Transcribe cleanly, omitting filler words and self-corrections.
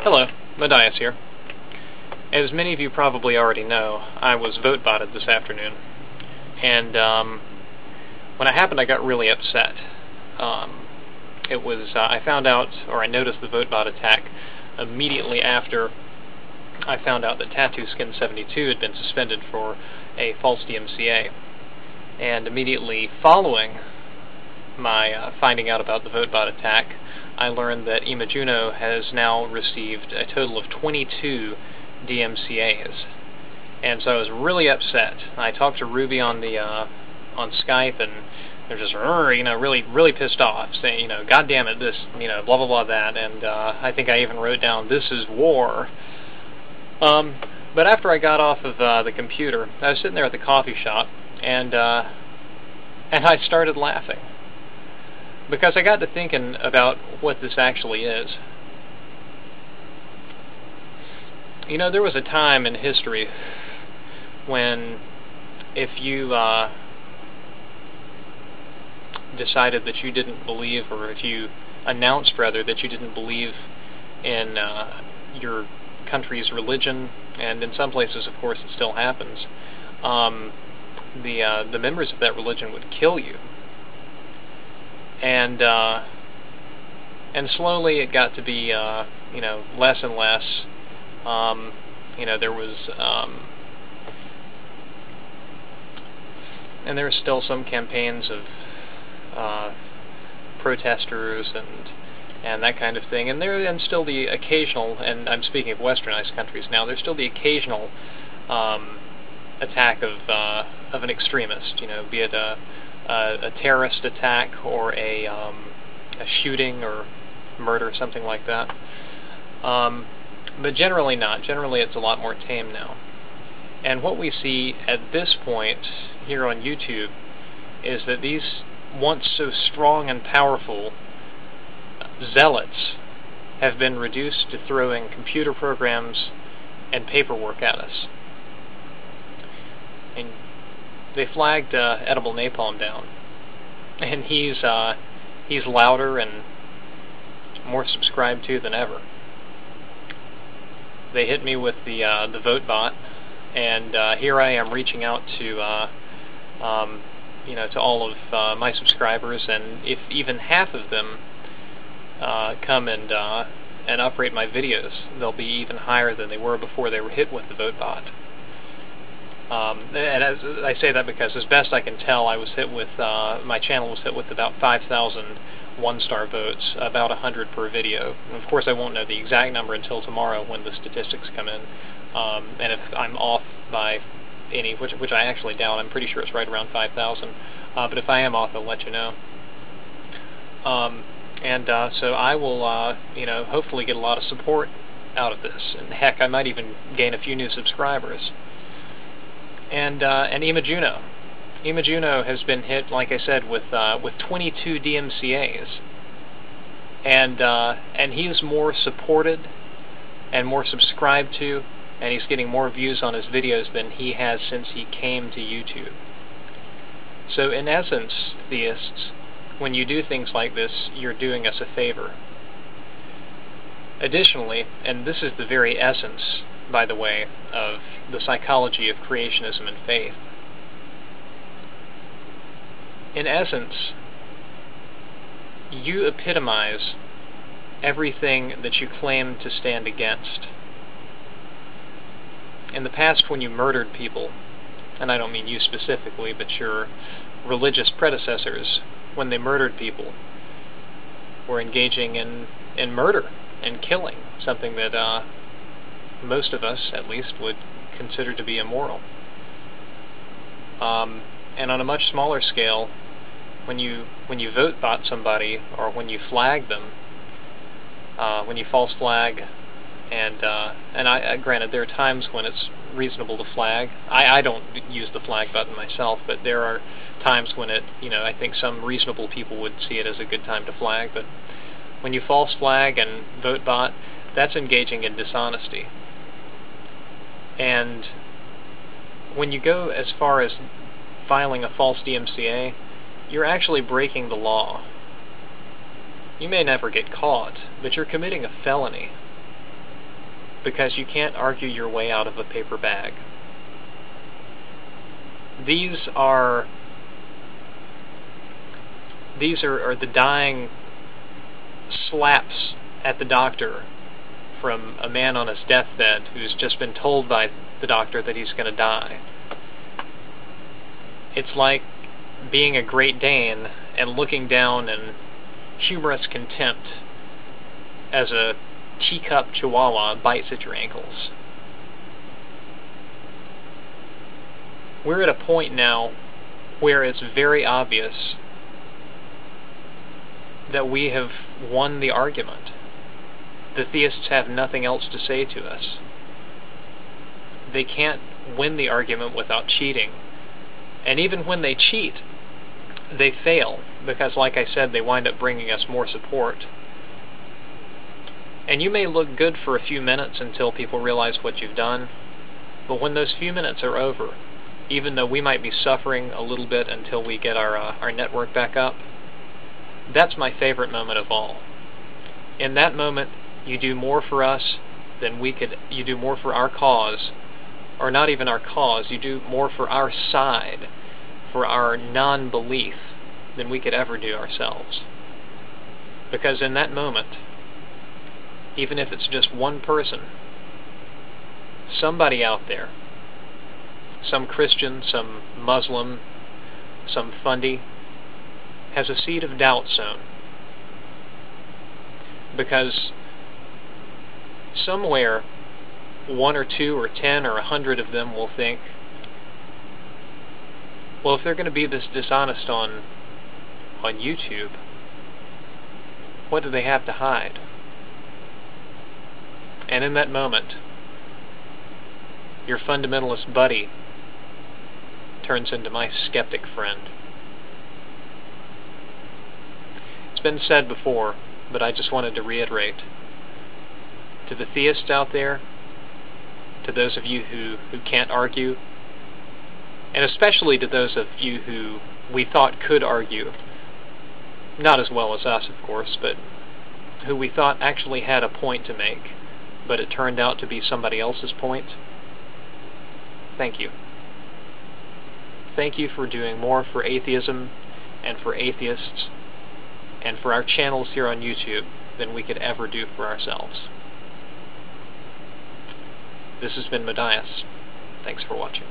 Hello, Modias here. As many of you probably already know, I was vote-botted this afternoon, and when it happened I got really upset. I found out, or I noticed the vote-bot attack immediately after I found out that TattooSkin72 had been suspended for a false DMCA, and immediately following my finding out about the vote-bot attack, I learned that InModiasWeTrust has now received a total of 22 DMCAs, and so I was really upset. I talked to Ruby on on Skype, and they're just really pissed off, saying, God damn it, this, blah blah blah that, and I think I even wrote down, "This is war." But after I got off of the computer, I was sitting there at the coffee shop, and I started laughing, because I got to thinking about what this actually is. There was a time in history when if you decided that you didn't believe, or if you announced, rather, that you didn't believe in your country's religion, and in some places, of course, it still happens, the members of that religion would kill you. And slowly it got to be, less and less. There was, and there were still some campaigns of protesters and that kind of thing. And still the occasional, and I'm speaking of westernized countries now, there's still the occasional attack of an extremist, be it a terrorist attack or a shooting or murder, something like that. But generally not. Generally it's a lot more tame now. And what we see at this point here on YouTube is that these once so strong and powerful zealots have been reduced to throwing computer programs and paperwork at us. And they flagged Edible Napalm down, and he's louder and more subscribed to than ever. They hit me with the vote bot, and here I am reaching out to to all of my subscribers, and if even half of them come and uprate my videos, they'll be even higher than they were before they were hit with the vote bot. And as I say that because, as best I can tell, I was hit with my channel was hit with about 5,000 one-star votes, about 100 per video. And of course, I won't know the exact number until tomorrow when the statistics come in. And if I'm off by any, which I actually doubt, I'm pretty sure it's right around 5,000. But if I am off, I'll let you know. So I will, hopefully get a lot of support out of this. And heck, I might even gain a few new subscribers. And InModiasWeTrust has been hit, like I said, with 22 DMCAs, and he is more supported and more subscribed to, and he's getting more views on his videos than he has since he came to YouTube. So in essence, theists, when you do things like this, you're doing us a favor. Additionally, and this is the very essence, by the way, of the psychology of creationism and faith. In essence, you epitomize everything that you claim to stand against. In the past, when you murdered people, and I don't mean you specifically, but your religious predecessors, when they murdered people, were engaging in murder and killing, something that most of us, at least, would consider to be immoral. And on a much smaller scale, when you vote bot somebody, or when you flag them, when you false flag, and I granted, there are times when it's reasonable to flag. I don't use the flag button myself, but there are times when it, I think some reasonable people would see it as a good time to flag. But when you false flag and vote bot, that's engaging in dishonesty. And when you go as far as filing a false DMCA, you're actually breaking the law. You may never get caught, but you're committing a felony. because you can't argue your way out of a paper bag. These are the dying slaps at the doctor from a man on his deathbed who's just been told by the doctor that he's going to die. It's like being a Great Dane and looking down in humorous contempt as a teacup chihuahua bites at your ankles. We're at a point now where it's very obvious that we have won the argument. The theists have nothing else to say to us. They can't win the argument without cheating. And even when they cheat, they fail, because like I said, they wind up bringing us more support. And you may look good for a few minutes until people realize what you've done, but when those few minutes are over, even though we might be suffering a little bit until we get our network back up, that's my favorite moment of all. In that moment, you do more for us than you do more for our cause, or not even our cause, you do more for our side, for our non-belief, than we could ever do ourselves. Because in that moment, even if it's just one person, somebody out there, some Christian, some Muslim, some Fundy, has a seed of doubt sown. Because somewhere, 1 or 2 or 10 or 100 of them will think, well, if they're going to be this dishonest on YouTube, what do they have to hide? And in that moment, your fundamentalist buddy turns into my skeptic friend. It's been said before, but I just wanted to reiterate. To the theists out there, to those of you who can't argue, and especially to those of you who we thought could argue, not as well as us, of course, but who we thought actually had a point to make, but it turned out to be somebody else's point, thank you. Thank you for doing more for atheism and for atheists and for our channels here on YouTube than we could ever do for ourselves. This has been Modias. Thanks for watching.